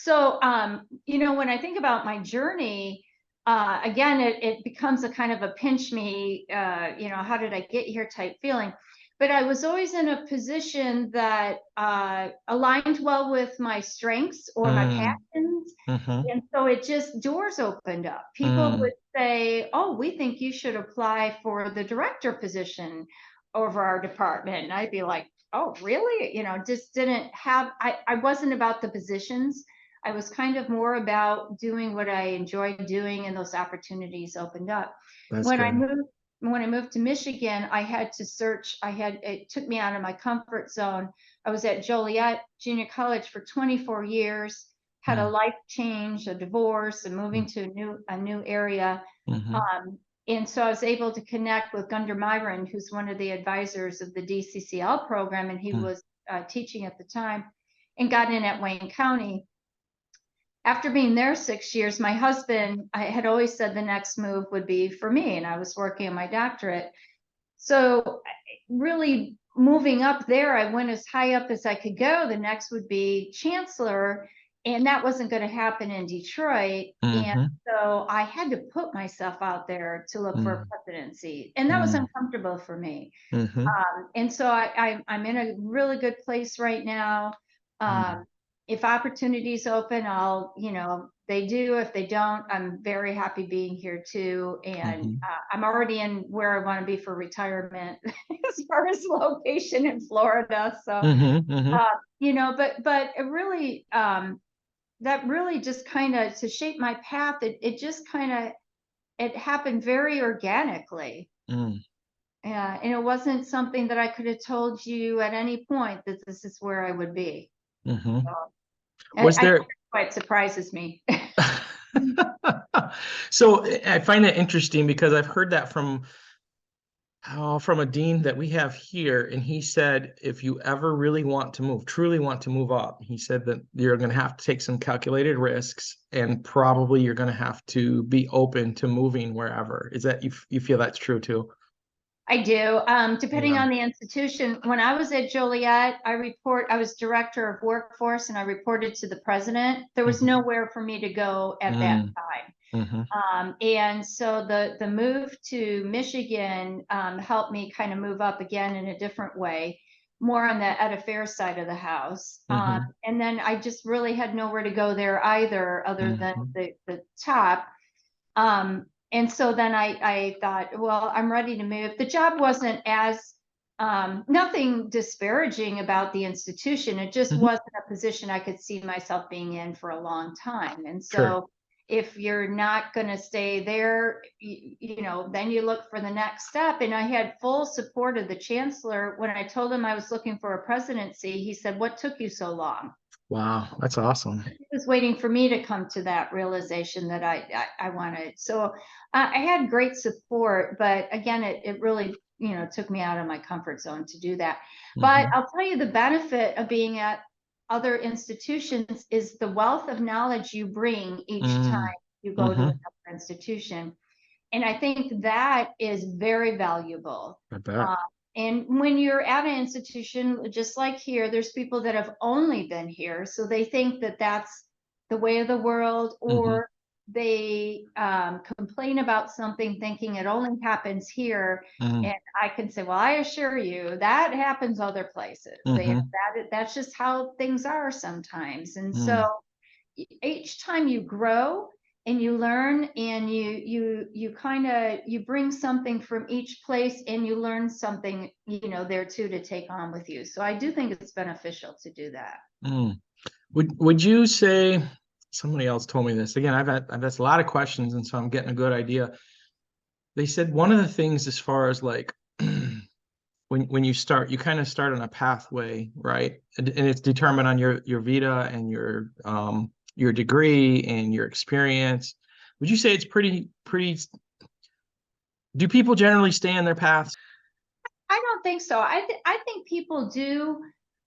So, when I think about my journey, again, it becomes a kind of a pinch me, how did I get here type feeling. But I was always in a position that aligned well with my strengths or my Mm, passions. mm-hmm, And so it just doors opened up. People mm, would say, "Oh, we think you should apply for the director position over our department." And I'd be like, "Oh, really?" Just didn't have, I wasn't about the positions. I was kind of more about doing what I enjoyed doing, and those opportunities opened up. that's When I good. moved when I moved to Michigan, I had to search. It took me out of my comfort zone. I was at Joliet Junior College for 24 years, had a Mm, life change, a divorce, and moving to a new area. mm-hmm, Um, and so I was able to connect with Gunder Myron, who's one of the advisors of the DCCL program, and he mm, was teaching at the time, and got in at Wayne County. After being there 6 years, my husband, I had always said the next move would be for me, and I was working on my doctorate. So really moving up there, I went as high up as I could go. The next would be chancellor, and that wasn't going to happen in Detroit. And mm-hmm, so I had to put myself out there to look for a mm, presidency, and that was mm, uncomfortable for me. mm-hmm, And so I'm in a really good place right now. mm, Um, if opportunities open, they do. If they don't, I'm very happy being here too. And mm-hmm, I'm already in where I want to be for retirement as far as location in Florida. So, mm-hmm, mm-hmm, but it really, that really just kind of to shape my path. It just kind of, it happened very organically. mm, Yeah, and it wasn't something that I could have told you at any point that this is where I would be. mm-hmm. So Was I think there? that's why it surprises me. So I find it interesting because I've heard that from a dean that we have here, and he said if you ever really want to move, truly want to move up, he said that you're going to have to take some calculated risks, and probably you're going to have to be open to moving wherever. Is that you feel that's true too? I do. Depending Yeah. on the institution, when I was at Joliet, I was director of workforce and I reported to the president. There was Mm-hmm. nowhere for me to go at that Mm, time. mm-hmm. And so the move to Michigan helped me kind of move up again in a different way, more on the ed affairs side of the house. Mm-hmm. And then I just really had nowhere to go there either, other than Mm-hmm. the top. And so then I thought, well, I'm ready to move. The job wasn't as nothing disparaging about the institution. It just Mm-hmm. wasn't a position I could see myself being in for a long time. And Sure. so if you're not going to stay there, then you look for the next step. And I had full support of the chancellor. When I told him I was looking for a presidency, he said, "What took you so long?" Wow, that's awesome. He was waiting for me to come to that realization that I wanted. So I had great support, but again, it really, took me out of my comfort zone to do that. But Mm-hmm. I'll tell you the benefit of being at other institutions is the wealth of knowledge you bring each time Mm, you go to mm-hmm. another institution. And I think that is very valuable. I bet. Uh, and when you're at an institution, just like here, there's people that have only been here. So they think that that's the way of the world, Mm-hmm. or they complain about something thinking it only happens here. Mm-hmm. And I can say, well, I assure you that happens other places. Mm-hmm. That's just how things are sometimes. And so Mm, each time you grow and you learn, and you kind of you bring something from each place, and you learn something there too to take on with you. So I do think it's beneficial to do that. mm. Would you say somebody else told me this? Again, I've asked a lot of questions, and so I'm getting a good idea. They said one of the things as far as like when you start, you kind of start on a pathway, right? And it's determined on your vita and your degree and your experience. Would you say it's pretty do people generally stay on their paths? I don't think so. I think people do.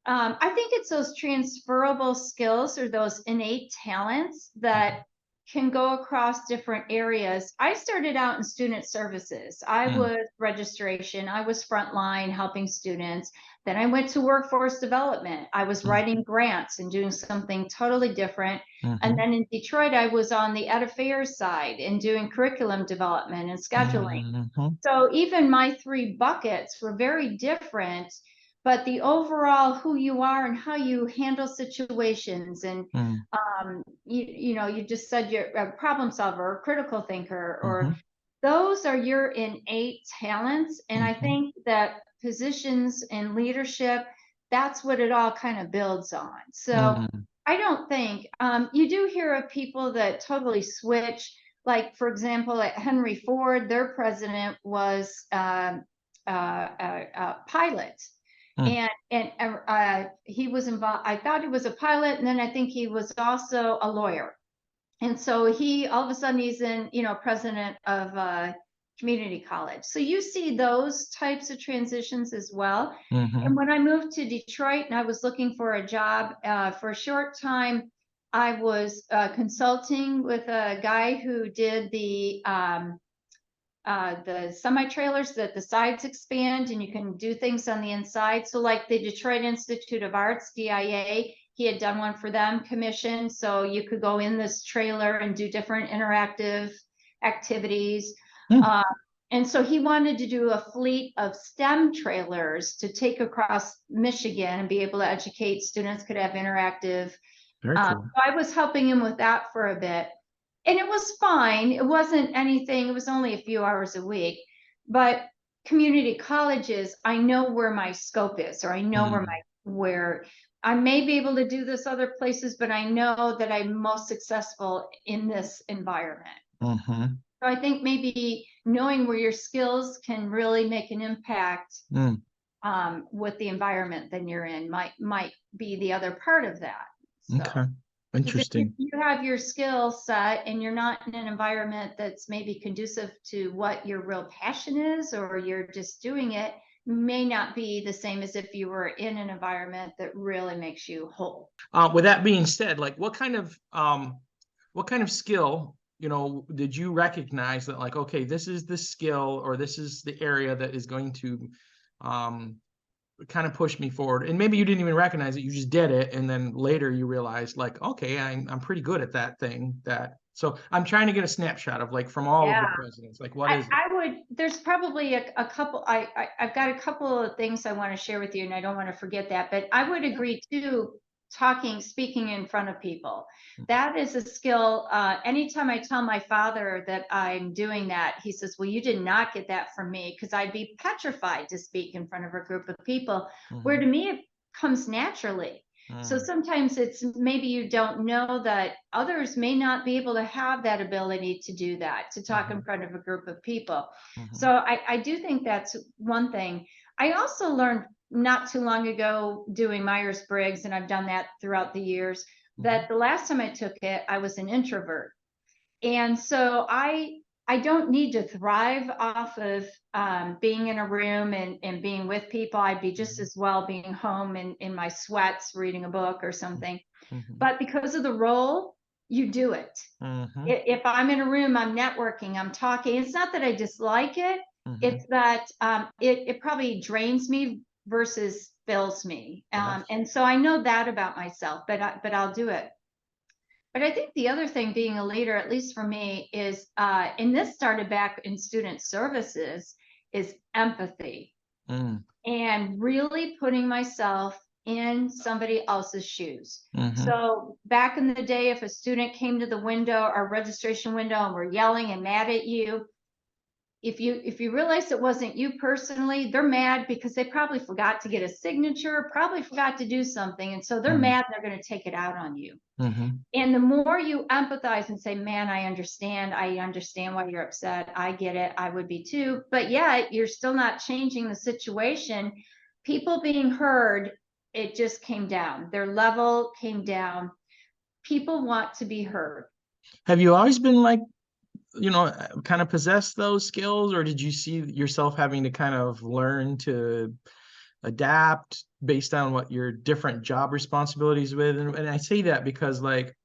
I think it's those transferable skills or those innate talents that can go across different areas. I started out in student services. I was registration, I was frontline helping students. Then I went to workforce development. I was writing grants and doing something totally different. And then in Detroit, I was on the ed affairs side and doing curriculum development and scheduling. So even my three buckets were very different, but the overall who you are and how you handle situations and you know, you just said you're a problem solver or critical thinker, or those are your innate talents. And I think that positions in leadership, that's what it all kind of builds on. So I don't think you do hear of people that totally switch. Like, for example, at Henry Ford, their president was a pilot. And he was involved. I thought he was a pilot, and then I think he was also a lawyer. And so he, all of a sudden, he's in, you know, president of community college. So you see those types of transitions as well. And when I moved to Detroit and I was looking for a job for a short time, I was consulting with a guy who did the semi-trailers that the sides expand and you can do things on the inside. So like the Detroit Institute of Arts, DIA, he had done one for them, commissioned. So you could go in this trailer and do different interactive activities. And so he wanted to do a fleet of STEM trailers to take across Michigan and be able to educate students, could have interactive. Very cool. So I was helping him with that for a bit. And it was fine. It wasn't anything. It was only a few hours a week. But community colleges, I know where my scope is, or I know where I may be able to do this other places, but I know that I'm most successful in this environment. So I think maybe knowing where your skills can really make an impact with the environment that you're in might be the other part of that. So. Okay. Interesting. If you have your skill set and you're not in an environment that's maybe conducive to what your real passion is, or you're just doing it, may not be the same as if you were in an environment that really makes you whole. With that being said, like what kind of skill, you know, did you recognize that like, okay, this is the skill or this is the area that is going to kind of push me forward? And maybe you didn't even recognize it, you just did it, and then later you realized like, okay, I'm pretty good at that thing. So I'm trying to get a snapshot of like from all of the presidents, like what is it? I would, there's probably a couple, I've got a couple of things I want to share with you, and I don't want to forget that, but I would agree too, speaking in front of people. That is a skill. Anytime I tell my father that I'm doing that, he says, well, you did not get that from me, because I'd be petrified to speak in front of a group of people, where to me it comes naturally. So sometimes it's maybe you don't know that others may not be able to have that ability to do that, to talk in front of a group of people. So I do think that's one thing. I also learned not too long ago doing Myers-Briggs, and I've done that throughout the years, that the last time I took it, I was an introvert. And so I don't need to thrive off of being in a room and being with people. I'd be just as well being home in my sweats, reading a book or something. But because of the role, you do it. If I'm in a room, I'm networking, I'm talking. It's not that I dislike it. It's that it probably drains me versus fills me. And so I know that about myself, but I'll do it. But I think the other thing, being a leader, at least for me, is, and this started back in student services, is empathy. And really putting myself in somebody else's shoes. So back in the day, if a student came to the window, our registration window, and were yelling and mad at you, if you realize it wasn't you personally, they're mad because they probably forgot to get a signature, probably forgot to do something. And so they're mad, and they're going to take it out on you. And the more you empathize and say, man, I understand why you're upset. I get it. I would be too. But yet you're still not changing the situation. People being heard, it just came down. Their level came down. People want to be heard. Have you always been like, you know, kind of possess those skills, or did you see yourself having to kind of learn to adapt based on what your different job responsibilities with? And I say that because like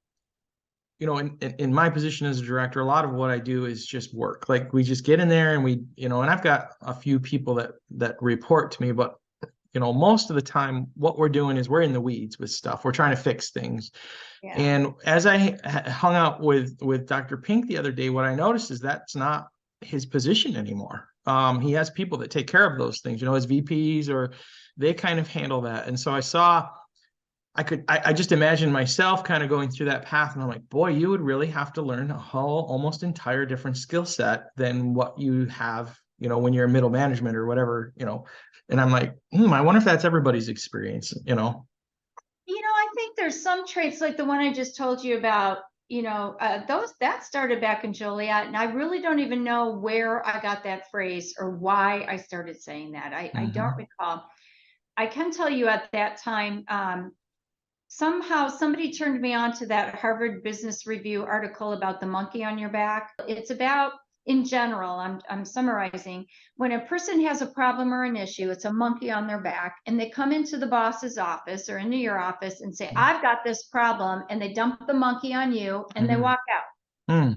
you know, in my position as a director, a lot of what I do is just work. Like we just get in there and we, you know, and I've got a few people that report to me, but you know, most of the time what we're doing is we're in the weeds with stuff. We're trying to fix things. Yeah. And as I hung out with Dr. Pink the other day, what I noticed is that's not his position anymore. He has people that take care of those things, you know, his VPs, or they kind of handle that. And so I just imagine myself kind of going through that path, and I'm like, boy, you would really have to learn a whole almost entire different skill set than what you have, you know, when you're in middle management or whatever, you know. And I'm like, I wonder if that's everybody's experience, you know. I think there's some traits like the one I just told you about, those that started back in Joliet, and I really don't even know where I got that phrase or why I started saying that. I don't recall. I can tell you at that time, somehow somebody turned me on to that Harvard Business Review article about the monkey on your back. It's about, in general, I'm summarizing, when a person has a problem or an issue, it's a monkey on their back, and they come into the boss's office or into your office and say, I've got this problem, and they dump the monkey on you and they walk out.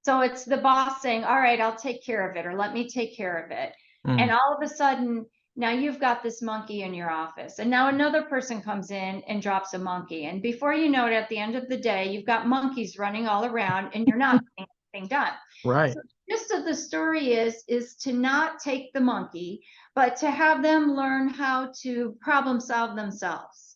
So it's the boss saying, all right, I'll take care of it, or let me take care of it. And all of a sudden, now you've got this monkey in your office, and now another person comes in and drops a monkey. And before you know it, at the end of the day, you've got monkeys running all around and you're not getting anything done. Right. So the gist of the story is to not take the monkey, but to have them learn how to problem solve themselves.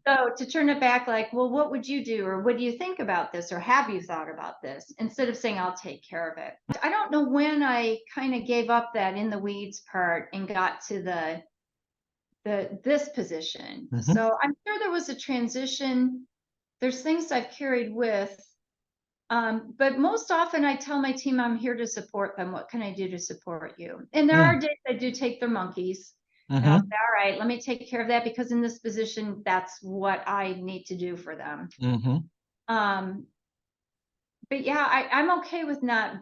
So to turn it back, like, well, what would you do? Or what do you think about this? Or have you thought about this? Instead of saying, I'll take care of it. I don't know when I kind of gave up that in the weeds part and got to this position. So I'm sure there was a transition. There's things I've carried with, but most often I tell my team I'm here to support them. What can I do to support you? And there are days I do take their monkeys. And I'll say, all right, let me take care of that, because in this position, that's what I need to do for them. But yeah, I'm okay with not,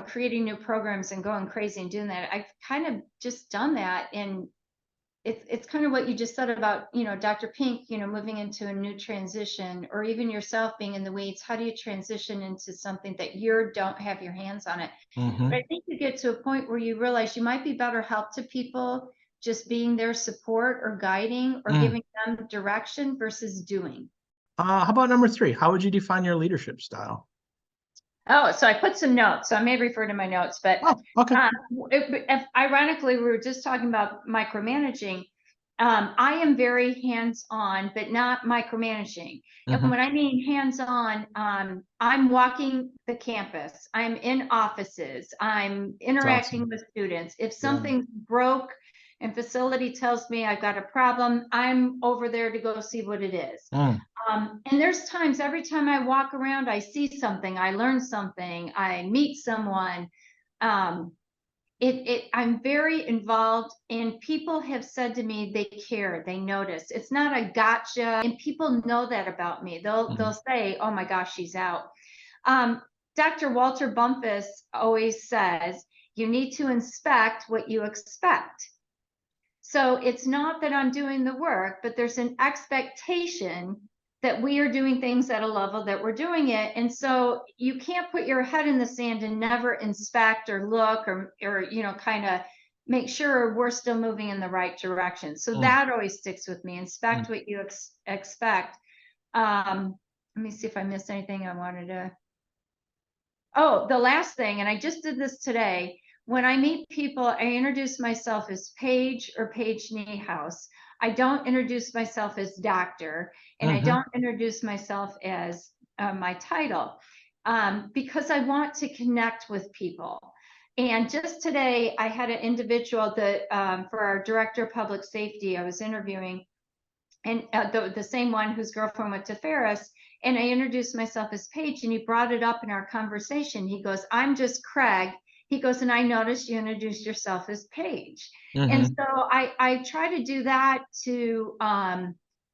creating new programs and going crazy and doing that. I've kind of just done that. And it's kind of what you just said about, Dr. Pink, moving into a new transition, or even yourself being in the weeds. How do you transition into something that you don't have your hands on it? But I think you get to a point where you realize you might be better help to people just being their support or guiding or giving them direction versus doing. How about number 3? How would you define your leadership style? Oh, so I put some notes. So I may refer to my notes, but ironically, we were just talking about micromanaging. I am very hands-on, but not micromanaging. And when I mean hands-on, I'm walking the campus. I'm in offices. I'm interacting with students. If something's broke and facility tells me I've got a problem, I'm over there to go see what it is. And there's times, every time I walk around, I see something, I learn something, I meet someone. I'm very involved, and people have said to me they care, they notice. It's not a gotcha, and people know that about me. They'll say, oh my gosh, she's out. Dr. Walter Bumpus always says, you need to inspect what you expect. So it's not that I'm doing the work, but there's an expectation that we are doing things at a level that we're doing it. And so you can't put your head in the sand and never inspect or look or kind of make sure we're still moving in the right direction. So that always sticks with me. Inspect what you expect. Let me see if I missed anything I wanted to. Oh, the last thing, and I just did this today. When I meet people, I introduce myself as Paige or Paige Niehaus. I don't introduce myself as doctor, and I don't introduce myself as my title, because I want to connect with people. And just today, I had an individual that for our director of public safety, I was interviewing, and the same one whose girlfriend went to Ferris. And I introduced myself as Paige, and he brought it up in our conversation. He goes, I'm just Craig. He goes, and I noticed you introduced yourself as Paige. And so I try to do that to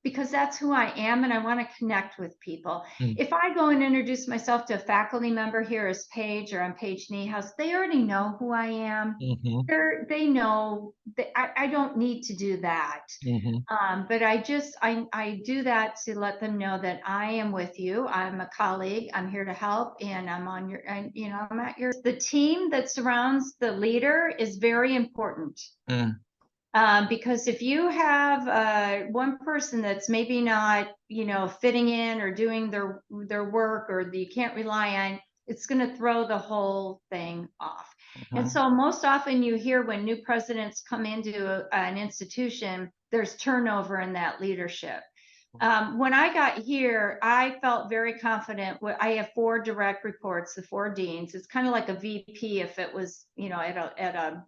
because that's who I am and I want to connect with people. Mm. If I go and introduce myself to a faculty member here as Paige, or I'm Paige Niehaus, they already know who I am. Mm-hmm. They know that I don't need to do that. Mm-hmm. But I do that to let them know that I am with you. I'm a colleague. I'm here to help, and I'm on your, and I'm at your. The team that surrounds the leader is very important. Mm. Because if you have one person that's maybe not, fitting in or doing their work, or you can't rely on, it's going to throw the whole thing off. And so most often you hear when new presidents come into an institution, there's turnover in that leadership. When I got here, I felt very confident. I have 4 direct reports, the 4 deans. It's kind of like a VP if it was, at a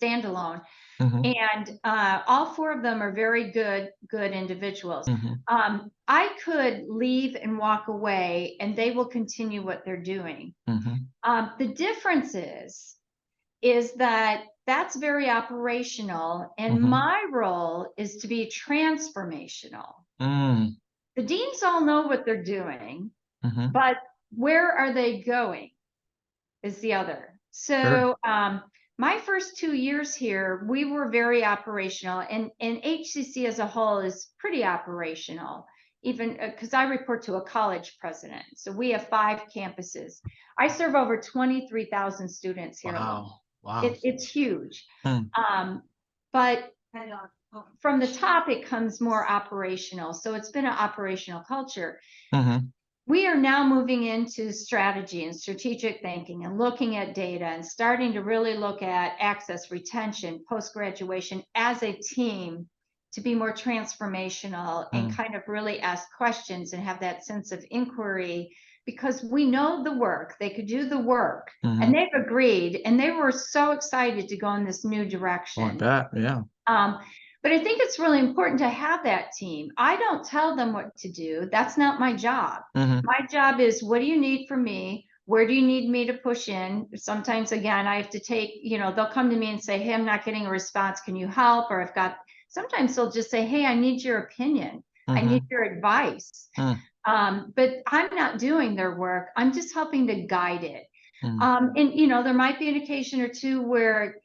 standalone. Mm-hmm. And all 4 of them are very good individuals. Mm-hmm. I could leave and walk away and they will continue what they're doing. Mm-hmm. The difference is that that's very operational, and Mm-hmm. my role is to be transformational. Mm. The deans all know what they're doing, Mm-hmm. but where are they going is the other. Sure. So my first 2 years here, we were very operational, and HCC as a whole is pretty operational, even because I report to a college president. So we have 5 campuses. I serve over 23,000 students here alone. Wow. It's huge. Mm. But from the top, it comes more operational. So it's been an operational culture. Mm-hmm. We are now moving into strategy and strategic thinking and looking at data and starting to really look at access, retention, post-graduation as a team, to be more transformational and kind of really ask questions and have that sense of inquiry, because we know the work. They could do the work, and they've agreed, and they were so excited to go in this new direction. Oh, I bet. Yeah. But I think it's really important to have that team. I don't tell them what to do. That's not my job. My job is, what do you need from me? Where do you need me to push in? Sometimes, again, I have to take, they'll come to me and say, hey, I'm not getting a response. Can you help? Or sometimes they'll just say, hey, I need your opinion. I need your advice. But I'm not doing their work. I'm just helping to guide it. And there might be an occasion or two where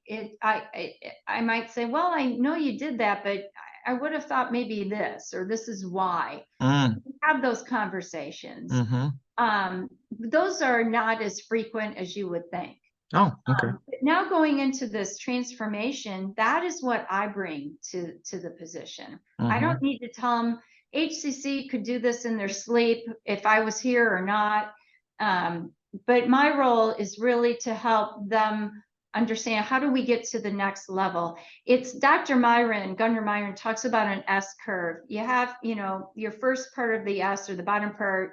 I might say, well, I know you did that, but I would have thought maybe this, or this is why. Have those conversations. Those are not as frequent as you would think. Oh, okay. But now going into this transformation, that is what I bring to the position. I don't need to tell them HCC could do this in their sleep if I was here or not. But my role is really to help them understand, how do we get to the next level? It's Dr. Gunnar Myron talks about an S curve. You have, your first part of the S, or the bottom part,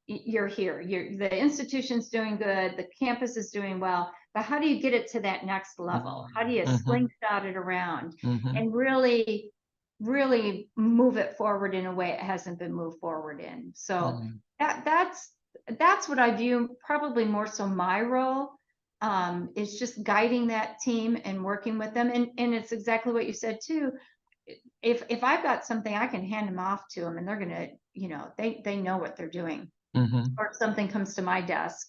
you're here. The institution's doing good, the campus is doing well, but how do you get it to that next level? How do you slingshot it around and really move it forward in a way it hasn't been moved forward in? So that's what I view, probably more so my role, is just guiding that team and working with them. And it's exactly what you said too. If I've got something, I can hand them off to them, and they're gonna, they know what they're doing. Or if something comes to my desk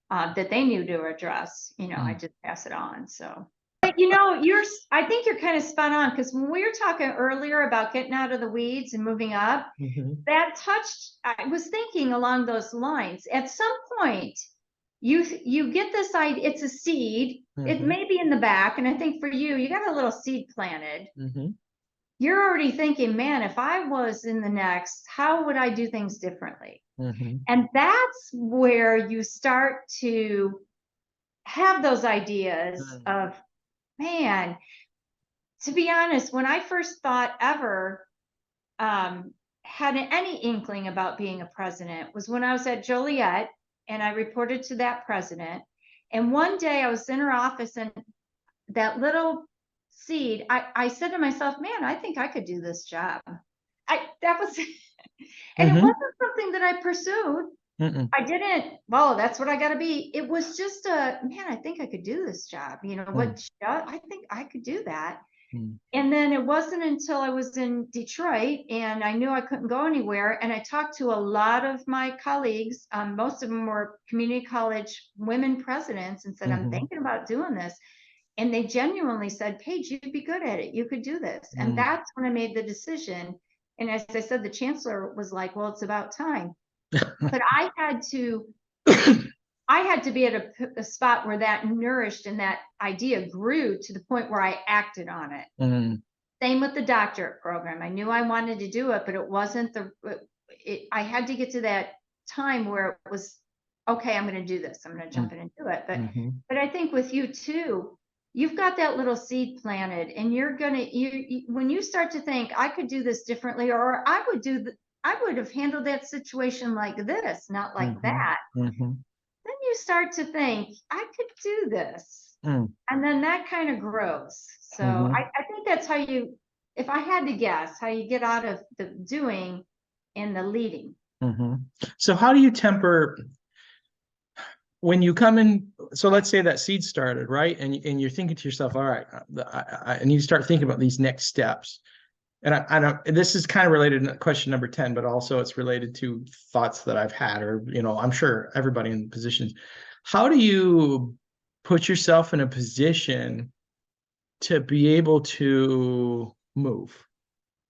that they knew to address, I just pass it on. So, but I think you're kind of spot on, because when we were talking earlier about getting out of the weeds and moving up, I was thinking along those lines. At some point, you get this idea, it's a seed. It may be in the back, and I think for you got a little seed planted. You're already thinking, man, if I was in the next, how would I do things differently? And that's where you start to have those ideas of, man, to be honest, when I first thought ever had any inkling about being a president was when I was at Joliet, and I reported to that president. And one day I was in her office, and that little seed, I said to myself, man, I think I could do this job. That was, and it wasn't something that I pursued. I didn't, well, that's what I got to be. It was just man, I think I could do this job. I think I could do that. And then it wasn't until I was in Detroit and I knew I couldn't go anywhere. And I talked to a lot of my colleagues. Most of them were community college women presidents, and said, I'm thinking about doing this. And they genuinely said, Paige, you'd be good at it. You could do this. And that's when I made the decision. And as I said, the chancellor was like, well, it's about time. But I had to be at a spot where that nourished and that idea grew to the point where I acted on it. Same with the doctorate program. I knew I wanted to do it, but it wasn't I had to get to that time where it was, okay, I'm going to do this. I'm going to jump in and do it. But I think with you too, you've got that little seed planted, and you're going to, when you start to think I could do this differently, or I would have handled that situation like this, not like that. Then you start to think, I could do this. And then that kind of grows. So I think that's how you, if I had to guess, how you get out of the doing and the leading. So how do you temper when you come in? So let's say that seed started, right? And you're thinking to yourself, all right, I need to start thinking about these next steps. And I don't, this is kind of related to question number 10, but also it's related to thoughts that I've had, or, I'm sure everybody in positions. How do you put yourself in a position to be able to move?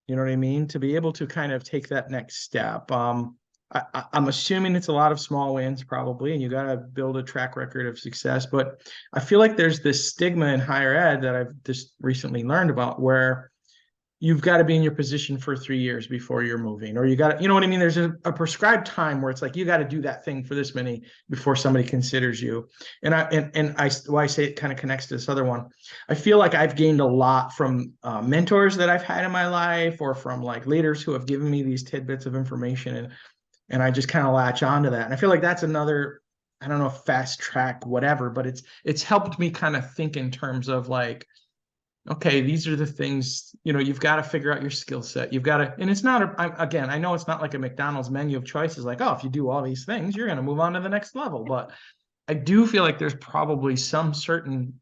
You know what I mean? To be able to kind of take that next step. I'm assuming it's a lot of small wins probably, and you got to build a track record of success. But I feel like there's this stigma in higher ed that I've just recently learned about, where you've got to be in your position for 3 years before you're moving, or you got to, you know what I mean? There's a prescribed time where it's like, you got to do that thing for this many before somebody considers you. And why I say it kind of connects to this other one. I feel like I've gained a lot from mentors that I've had in my life, or from like leaders who have given me these tidbits of information. And I just kind of latch onto that. And I feel like that's another, I don't know, fast track, whatever, but it's helped me kind of think in terms of like, okay, these are the things, you've got to figure out your skill set. You've got to, and it's not, again, I know it's not like a McDonald's menu of choices, like, oh, if you do all these things, you're going to move on to the next level. But I do feel like there's probably some certain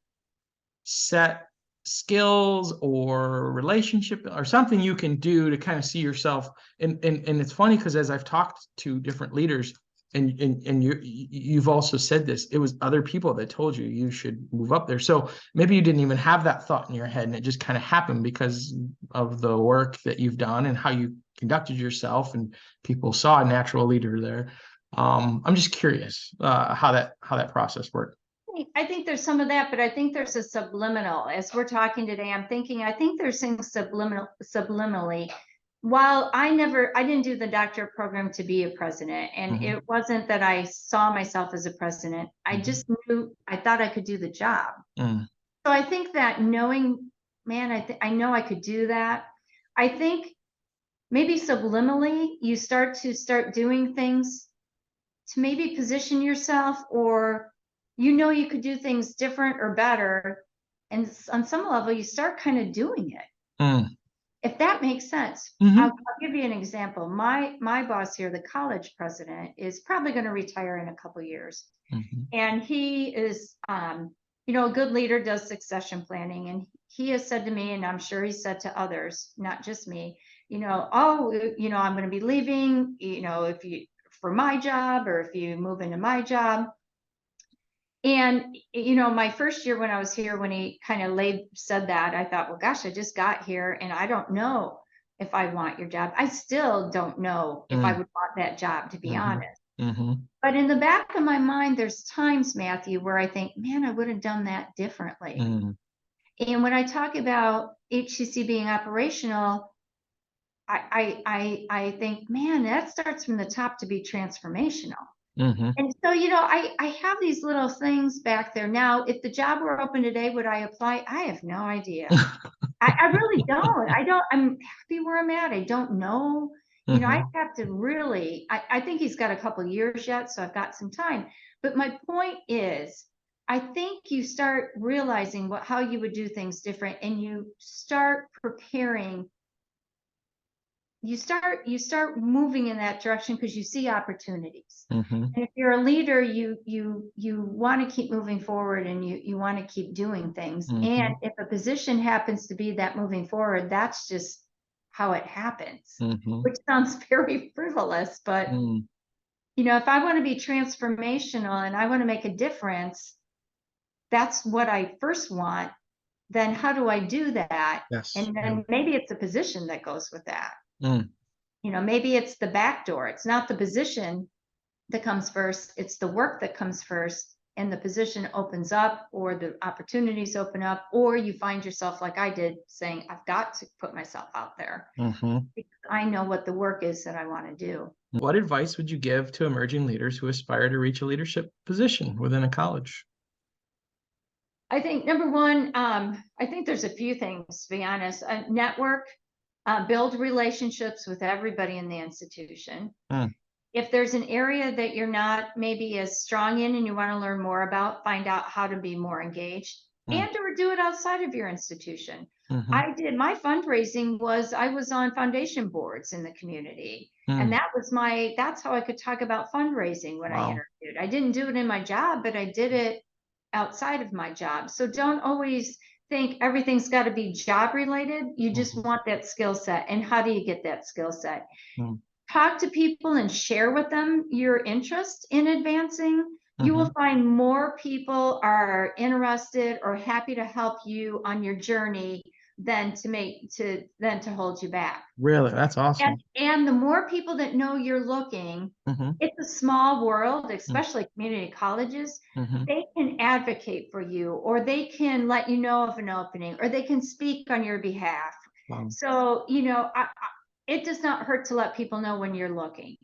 set skills or relationship or something you can do to kind of see yourself. And it's funny because as I've talked to different leaders, and you've also said this, it was other people that told you should move up there. So maybe you didn't even have that thought in your head, and it just kind of happened because of the work that you've done and how you conducted yourself, and people saw a natural leader there. I'm just curious how that process worked. I think there's some of that, but I think there's a subliminal. As we're talking today, I think there's things subliminally. While I didn't do the doctorate program to be a president, and it wasn't that I saw myself as a president. I just knew, I thought I could do the job. So I think that knowing, man, I know I could do that. I think maybe subliminally you start doing things to maybe position yourself, or you could do things different or better. And on some level, you start kind of doing it. If that makes sense. I'll give you an example. My boss here, the college president, is probably going to retire in a couple of years. And he is, a good leader, does succession planning. And he has said to me, and I'm sure he said to others, not just me, I'm going to be leaving, for my job, or if you move into my job. And, my first year when I was here, when he kind of said that, I thought, well, gosh, I just got here and I don't know if I want your job. I still don't know if I would want that job, to be honest. But in the back of my mind, there's times, Matthew, where I think, man, I would have done that differently. And when I talk about HCC being operational, I think, man, that starts from the top to be transformational. And so, I have these little things back there. Now, if the job were open today, would I apply? I have no idea. I really don't. I'm happy where I'm at. I don't know. I have to really, I think he's got a couple of years yet, so I've got some time. But my point is, I think you start realizing how you would do things different, and you start preparing you start moving in that direction because you see opportunities. Mm-hmm. And if you're a leader, you want to keep moving forward, and you want to keep doing things. Mm-hmm. And if a position happens to be that moving forward, that's just how it happens, Mm-hmm. which sounds very frivolous, but Mm. if I want to be transformational and I want to make a difference, that's what I first want. Then how do I do that? Yes. And then maybe it's a position that goes with that. Mm. Maybe it's the back door. It's not the position that comes first. It's the work that comes first, and the position opens up, or the opportunities open up, or you find yourself like I did, saying, I've got to put myself out there Mm-hmm. because I know what the work is that I want to do. What advice would you give to emerging leaders who aspire to reach a leadership position within a college? I think number one, I think there's a few things, to be honest. Network, build relationships with everybody in the institution. Mm. If there's an area that you're not maybe as strong in and you want to learn more about, find out how to be more engaged, and or do it outside of your institution. Mm-hmm. I did my fundraising I was on foundation boards in the community. And that's how I could talk about fundraising when I interviewed. I didn't do it in my job, but I did it outside of my job. So don't always think everything's got to be job related. You just want that skill set. And how do you get that skill set? Talk to people and share with them your interest in advancing. You will find more people are interested or happy to help you on your journey than to hold you back. Really? That's awesome. And the more people that know you're looking, it's a small world, especially community colleges. They can advocate for you, or they can let you know of an opening, or they can speak on your behalf. Wow. So, it does not hurt to let people know when you're looking,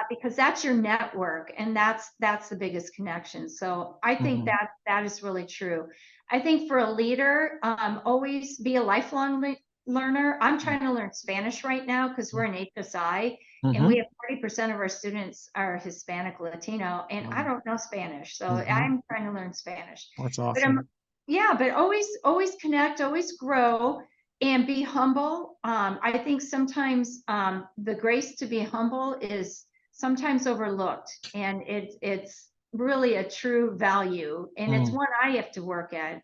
because that's your network, and that's the biggest connection. So I think that is really true. I think for a leader, always be a lifelong learner. I'm trying to learn Spanish right now because we're in HSI, and we have 40% of our students are Hispanic, Latino, and I don't know Spanish, so I'm trying to learn Spanish. That's awesome. But always connect, always grow, and be humble. I think sometimes the grace to be humble is sometimes overlooked, and it's really a true value, and it's one I have to work at.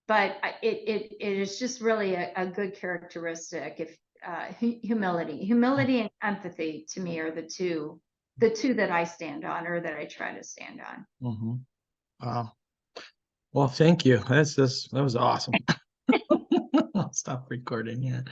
But it is just really a good characteristic. If humility and empathy, to me, are the two that I stand on, or that I try to stand on. Wow. Well, thank you. That was awesome. I'll stop recording here.